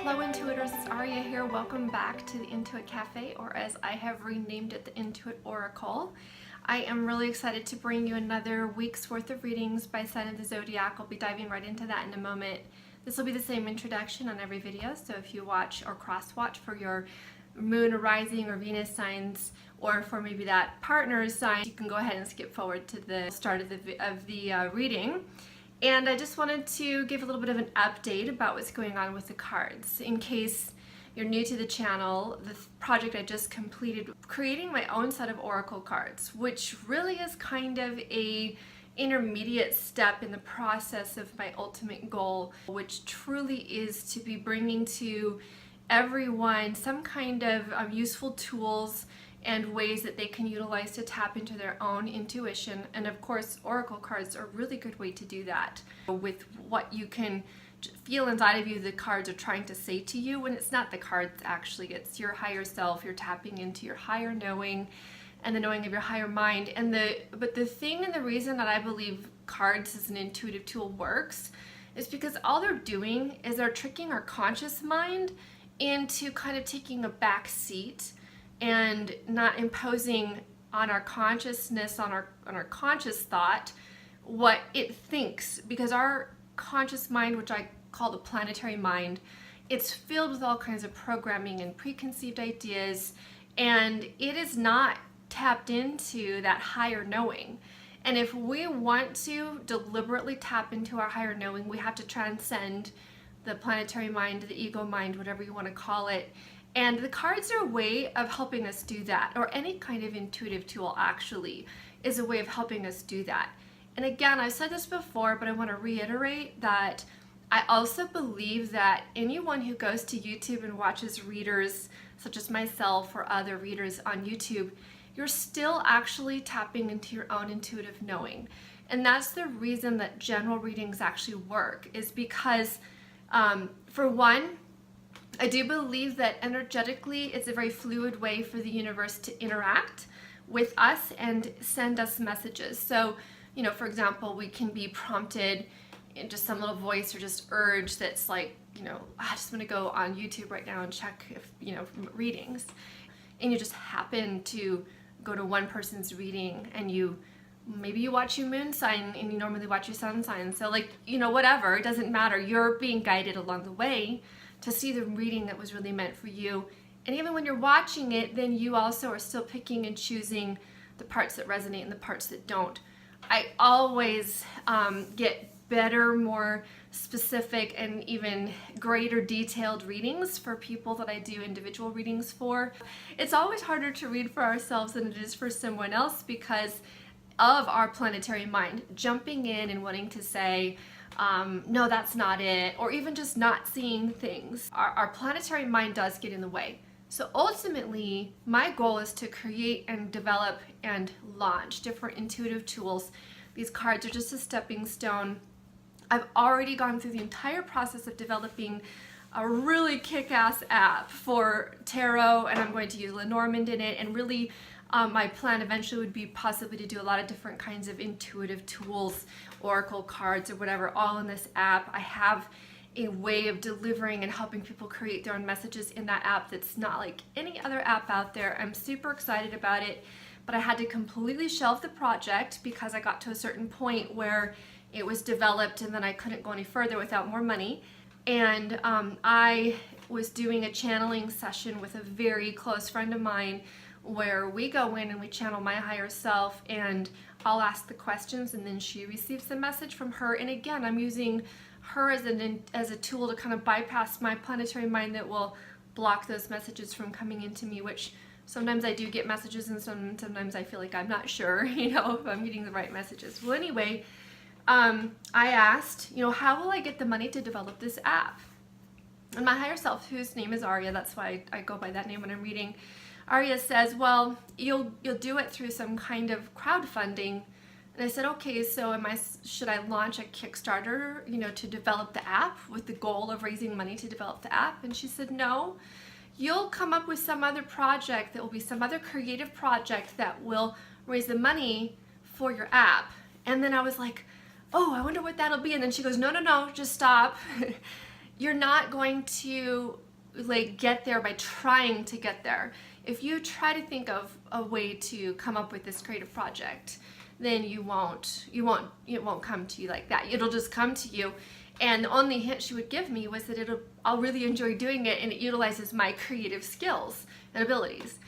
Hello Intuitors, it's Aria here. Welcome back to the Intuit Cafe, or as I have renamed it, the Intuit Oracle. I am really excited to bring you another week's worth of readings by sign of the zodiac. I'll be diving right into that in a moment. This will be the same introduction on every video, so if you watch or cross-watch for your moon or rising or Venus signs, or for maybe that partner's sign, you can go ahead and skip forward to the start of the reading. And I just wanted to give a little bit of an update about what's going on with the cards. In case you're new to the channel, the project I just completed, creating my own set of Oracle cards, which really is kind of a intermediate step in the process of my ultimate goal, which truly is to be bringing to everyone some kind of useful tools and ways that they can utilize to tap into their own intuition. And of course, Oracle cards are a really good way to do that with what you can feel inside of you the cards are trying to say to you, when it's not the cards actually, it's your higher self. You're tapping into your higher knowing and the knowing of your higher mind. But the thing and the reason that I believe cards as an intuitive tool works is because all they're doing is they're tricking our conscious mind into kind of taking a back seat and not imposing on our consciousness, on our conscious thought, what it thinks. Because our conscious mind, which I call the planetary mind, it's filled with all kinds of programming and preconceived ideas, and it is not tapped into that higher knowing. And if we want to deliberately tap into our higher knowing, we have to transcend the planetary mind, the ego mind, whatever you want to call it. And the cards are a way of helping us do that, or any kind of intuitive tool actually is a way of helping us do that. And again, I've said this before, but I want to reiterate that I also believe that anyone who goes to YouTube and watches readers such as myself or other readers on YouTube, you're still actually tapping into your own intuitive knowing. And that's the reason that general readings actually work, is because for one, I do believe that energetically it's a very fluid way for the universe to interact with us and send us messages. So, you know, for example, we can be prompted in just some little voice or just urge that's like, you know, I just want to go on YouTube right now and check if, you know, readings. And you just happen to go to one person's reading, and maybe you watch your moon sign and you normally watch your sun sign. So like, you know, whatever, it doesn't matter. You're being guided along the way to see the reading that was really meant for you. And even when you're watching it, then you also are still picking and choosing the parts that resonate and the parts that don't. I always get better, more specific, and even greater detailed readings for people that I do individual readings for. It's always harder to read for ourselves than it is for someone else because of our planetary mind jumping in and wanting to say, no, that's not it, or even just not seeing things. Our planetary mind does get in the way. So ultimately, my goal is to create and develop and launch different intuitive tools. These cards are just a stepping stone. I've already gone through the entire process of developing a really kick-ass app for tarot, and I'm going to use Lenormand in it, and really my plan eventually would be possibly to do a lot of different kinds of intuitive tools, oracle cards or whatever, all in this app. I have a way of delivering and helping people create their own messages in that app that's not like any other app out there. I'm super excited about it, but I had to completely shelve the project because I got to a certain point where it was developed and then I couldn't go any further without more money. And I was doing a channeling session with a very close friend of mine where we go in and we channel my higher self, and I'll ask the questions and then she receives the message from her. And again, I'm using her as a tool to kind of bypass my planetary mind that will block those messages from coming into me, which sometimes I do get messages and sometimes I feel like I'm not sure, you know, if I'm getting the right messages. Well, anyway, I asked, you know, how will I get the money to develop this app? And my higher self, whose name is Aria, that's why I go by that name when I'm reading, Aria says, well, you'll do it through some kind of crowdfunding. And I said, okay, so should I launch a Kickstarter, you know, to develop the app with the goal of raising money to develop the app? And she said, no, you'll come up with some other project that will be some other creative project that will raise the money for your app. And then I was like, oh, I wonder what that'll be. And then she goes, no, just stop. you're not going to like get there by trying to get there. If you try to think of a way to come up with this creative project, then it won't come to you like that. It'll just come to you. And the only hint she would give me was that I'll really enjoy doing it, and it utilizes my creative skills and abilities.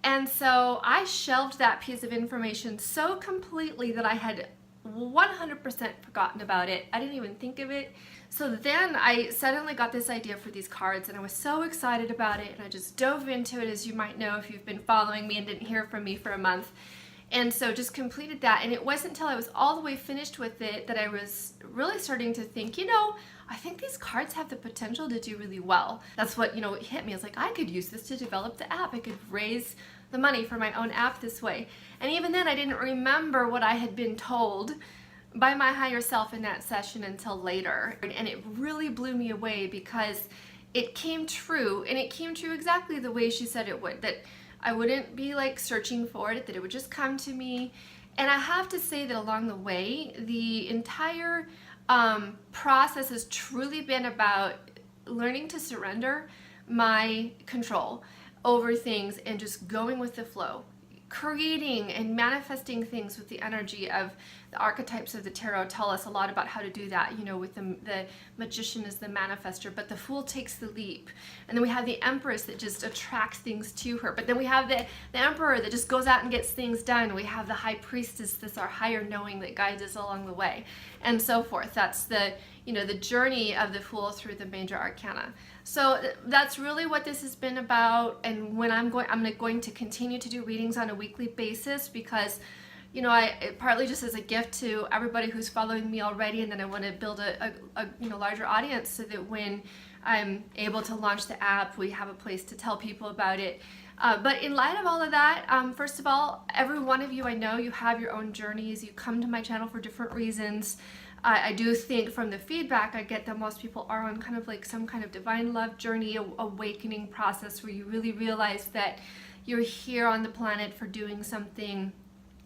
And so I shelved that piece of information so completely that I had 100% forgotten about it. I didn't even think of it. So then I suddenly got this idea for these cards, and I was so excited about it, and I just dove into it, as you might know if you've been following me and didn't hear from me for a month. And so just completed that, and it wasn't until I was all the way finished with it that I was really starting to think, I think these cards have the potential to do really well. That's what, it hit me. I was like, I could use this to develop the app. I could raise the money for my own app this way. And even then I didn't remember what I had been told by my higher self in that session until later. And it really blew me away because it came true, and it came true exactly the way she said it would, that I wouldn't be like searching for it, that it would just come to me. And I have to say that along the way, the entire process has truly been about learning to surrender my control over things and just going with the flow, creating and manifesting things with the energy of the archetypes of the tarot. Tell us a lot about how to do that, with the magician is the manifester, but the fool takes the leap. And then we have the empress that just attracts things to her. But then we have the emperor that just goes out and gets things done. We have the high priestess, that's our higher knowing that guides us along the way, and so forth. That's the journey of the fool through the major arcana. So that's really what this has been about. And when I'm going to continue to do readings on a weekly basis, because partly just as a gift to everybody who's following me already, and then I want to build a larger audience so that when I'm able to launch the app, we have a place to tell people about it. But in light of all of that, first of all, every one of you, I know you have your own journeys. You come to my channel for different reasons. I do think from the feedback I get that most people are on kind of like some kind of divine love journey, awakening process, where you really realize that you're here on the planet for doing something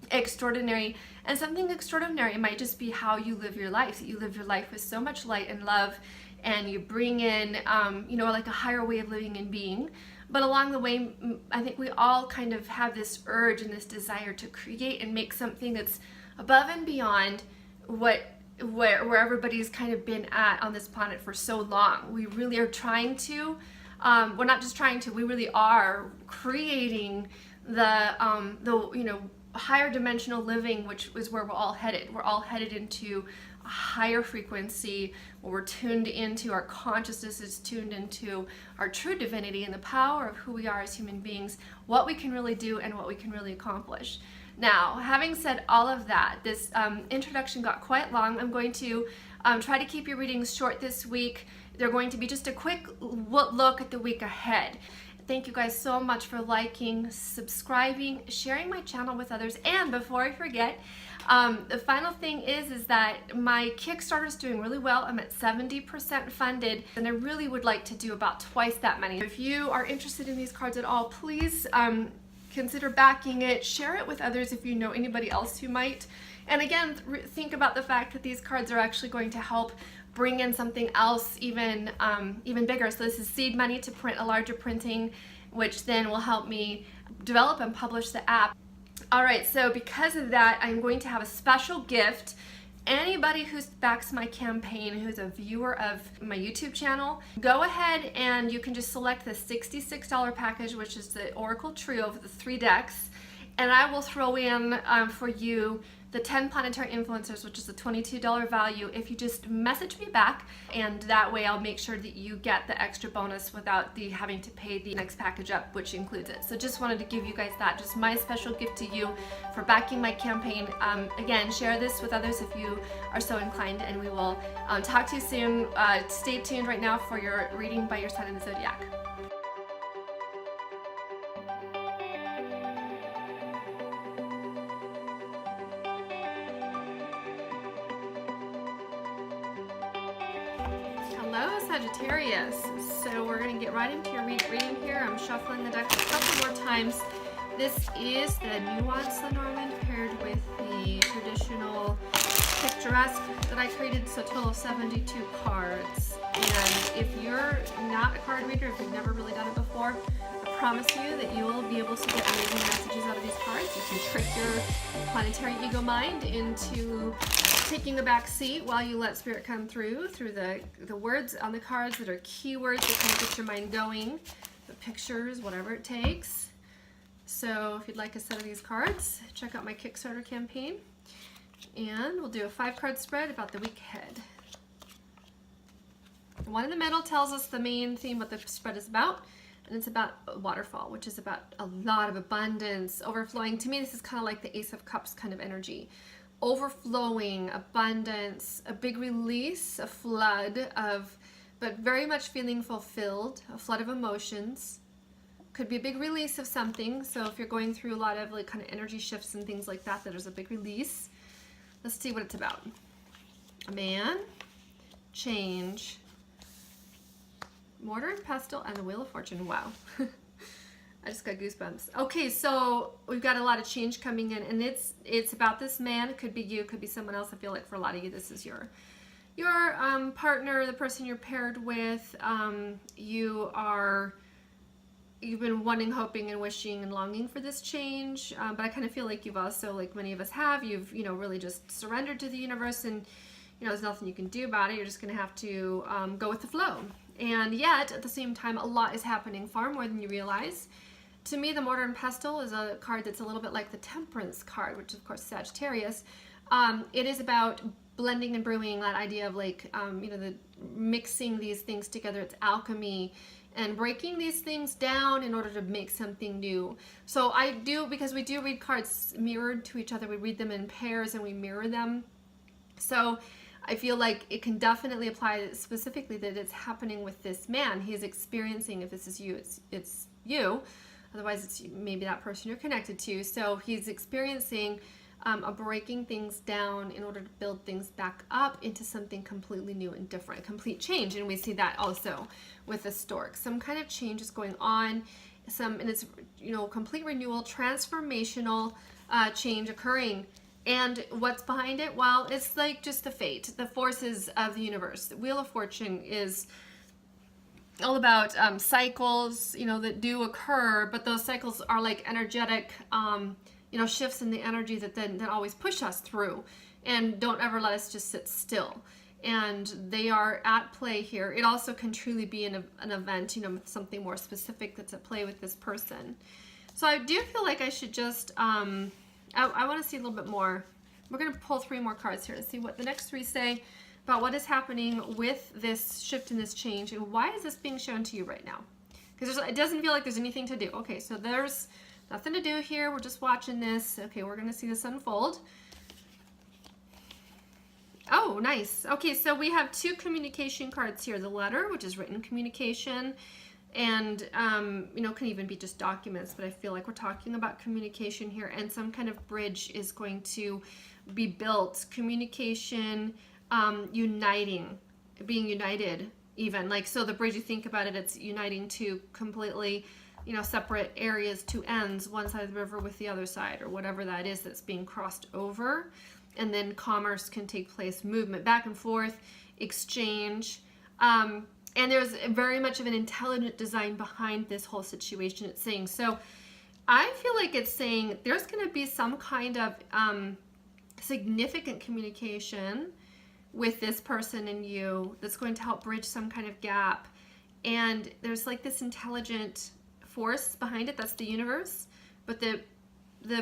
extraordinary. And something extraordinary might just be how you live your life, that you live your life with so much light and love, and you bring in like a higher way of living and being. But along the way, I think we all kind of have this urge and this desire to create and make something that's above and beyond where everybody's kind of been at on this planet for so long. We really are trying to, we're not just trying to, we really are creating the higher dimensional living, which is where we're all headed. We're all headed into a higher frequency, where we're tuned into, our consciousness is tuned into our true divinity and the power of who we are as human beings, what we can really do and what we can really accomplish. Now, having said all of that, this introduction got quite long. I'm going to try to keep your readings short this week. They're going to be just a quick look at the week ahead. Thank you guys so much for liking, subscribing, sharing my channel with others. And before I forget, the final thing is that my Kickstarter is doing really well. I'm at 70% funded, and I really would like to do about twice that many. If you are interested in these cards at all, please consider backing it. Share it with others if you know anybody else who might. And again, think about the fact that these cards are actually going to help bring in something else even bigger. So this is seed money to print a larger printing, which then will help me develop and publish the app. All right, so because of that, I'm going to have a special gift. Anybody who backs my campaign, who's a viewer of my YouTube channel, go ahead and you can just select the $66 package, which is the Oracle Trio of the 3 decks, and I will throw in for you the 10 planetary influencers, which is a $22 value, if you just message me back, and that way I'll make sure that you get the extra bonus without having to pay the next package up, which includes it. So just wanted to give you guys that, just my special gift to you for backing my campaign. Again, share this with others if you are so inclined, and we will talk to you soon. Stay tuned right now for your reading by your sign in the zodiac. Hello, Sagittarius. So we're going to get right into your reading here. I'm shuffling the deck a couple more times. This is the nuanced Lenormand paired with the traditional picturesque that I created, so a total of 72 cards. And if you card reader, if you've never really done it before, I promise you that you will be able to get amazing messages out of these cards. You can trick your planetary ego mind into taking a back seat while you let spirit come through the words on the cards that are keywords that kind of get your mind going, the pictures, whatever it takes. So if you'd like a set of these cards, check out my Kickstarter campaign, and we'll do a 5-card spread about the week ahead. The one in the middle tells us the main theme, what the spread is about, and it's about a waterfall, which is about a lot of abundance, overflowing. To me, this is kind of like the Ace of Cups kind of energy. Overflowing, abundance, a big release, a flood of, but very much feeling fulfilled, a flood of emotions. Could be a big release of something. So if you're going through a lot of like kind of energy shifts and things like that, there's a big release. Let's see what it's about. A man, change, mortar and pestle, and the Wheel of Fortune. Wow. I just got goosebumps. Okay, so we've got a lot of change coming in, and it's about this man. It could be you, could be someone else. I feel like for a lot of you, this is your partner, the person you're paired with. You've been wanting, hoping, and wishing and longing for this change, but I kind of feel like you've also, like many of us have, you've really just surrendered to the universe, and there's nothing you can do about it. You're just gonna have to go with the flow. And yet at the same time, a lot is happening, far more than you realize. To me, the Mortar and Pestle is a card that's a little bit like the Temperance card, which is of course Sagittarius. It is about blending and brewing, that idea of like the mixing these things together. It's alchemy and breaking these things down in order to make something new. So because we do read cards mirrored to each other, we read them in pairs and we mirror them. So I feel like it can definitely apply specifically that it's happening with this man. He's experiencing, if this is you, it's you. Otherwise, it's maybe that person you're connected to. So he's experiencing a breaking things down in order to build things back up into something completely new and different, complete change. And we see that also with the stork. Some kind of change is going on, and it's complete renewal, transformational change occurring. And what's behind it? Well, it's like just the fate, the forces of the universe. The Wheel of Fortune is all about cycles, that do occur, but those cycles are like energetic, shifts in the energy that then always push us through and don't ever let us just sit still. And they are at play here. It also can truly be an event, something more specific that's at play with this person. So I do feel like I should just, I want to see a little bit more. We're going to pull 3 more cards here to see what the next 3 say about what is happening with this shift and this change, and why is this being shown to you right now? Because it doesn't feel like there's anything to do. Okay, so there's nothing to do here. We're just watching this. Okay, we're going to see this unfold. Oh, nice. Okay, so we have 2 communication cards here. The letter, which is written communication, and can even be just documents, but I feel like we're talking about communication here, and some kind of bridge is going to be built. Communication, uniting, being united, even like, so the bridge, you think about it, it's uniting 2 completely separate areas, 2 ends, one side of the river with the other side, or whatever that is that's being crossed over. And then commerce can take place, movement back and forth, exchange. And there's very much of an intelligent design behind this whole situation, it's saying. So I feel like it's saying there's going to be some kind of significant communication with this person and you that's going to help bridge some kind of gap. And there's like this intelligent force behind it, that's the universe. But the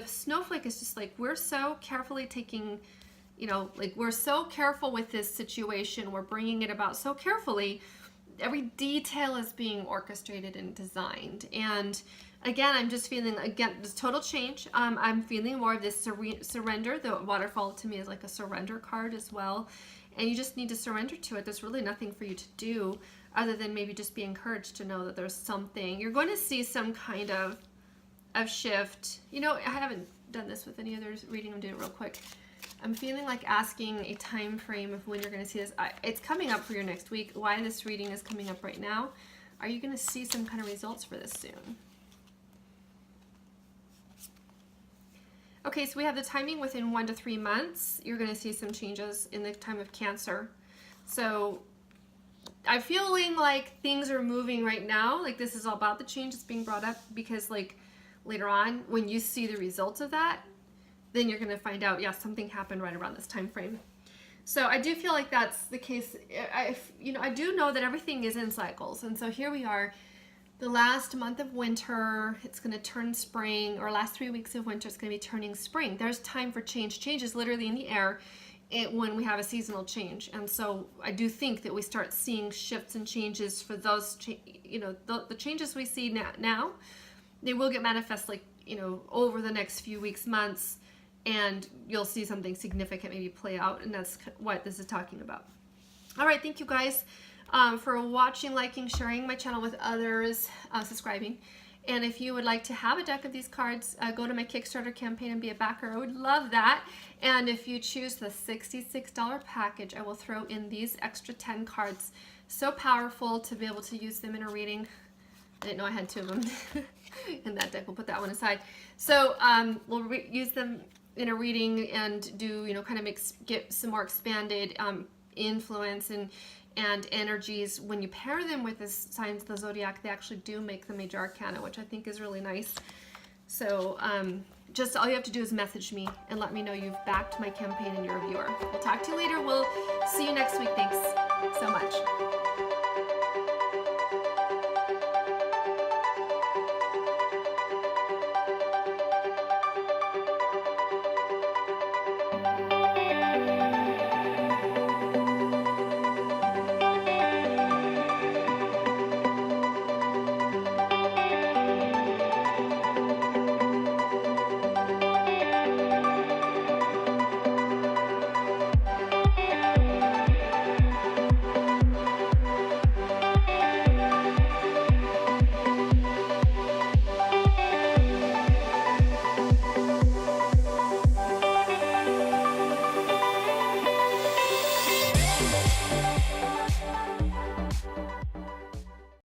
snowflake is just like, we're so carefully taking, we're so careful with this situation, we're bringing it about so carefully. Every detail is being orchestrated and designed. And again, I'm just feeling, this total change. I'm feeling more of this surrender. The waterfall to me is like a surrender card as well. And you just need to surrender to it. There's really nothing for you to do other than maybe just be encouraged to know that there's something. You're going to see some kind of shift. I haven't done this with any other reading. I'm doing it real quick. I'm feeling like asking a time frame of when you're going to see this. It's coming up for your next week. Why this reading is coming up right now. Are you going to see some kind of results for this soon? Okay, so we have the timing within 1 to 3 months. You're going to see some changes in the time of Cancer. So I'm feeling like things are moving right now. Like this is all about the change that's being brought up, because like later on when you see the results of that, then you're going to find out, yeah, something happened right around this time frame. So I do feel like that's the case. I do know that everything is in cycles. And so here we are, the last month of winter, it's going to turn spring, or last 3 weeks of winter, it's going to be turning spring. There's time for change. Change is literally in the air when we have a seasonal change. And so I do think that we start seeing shifts and changes for those, the changes we see now, they will get manifest like, over the next few weeks, months, and you'll see something significant maybe play out. And that's what this is talking about. All right. Thank you guys for watching, liking, sharing my channel with others, subscribing. And if you would like to have a deck of these cards, go to my Kickstarter campaign and be a backer. I would love that. And if you choose the $66 package, I will throw in these extra 10 cards. So powerful to be able to use them in a reading. I didn't know I had 2 of them in that deck. We'll put that one aside. So we'll use them in a reading and do, kind of get some more expanded influence and energies. When you pair them with the signs of the zodiac, they actually do make the major arcana, which I think is really nice. So just all you have to do is message me and let me know you've backed my campaign and you're a viewer. We'll talk to you later. We'll see you next week. Thanks so much.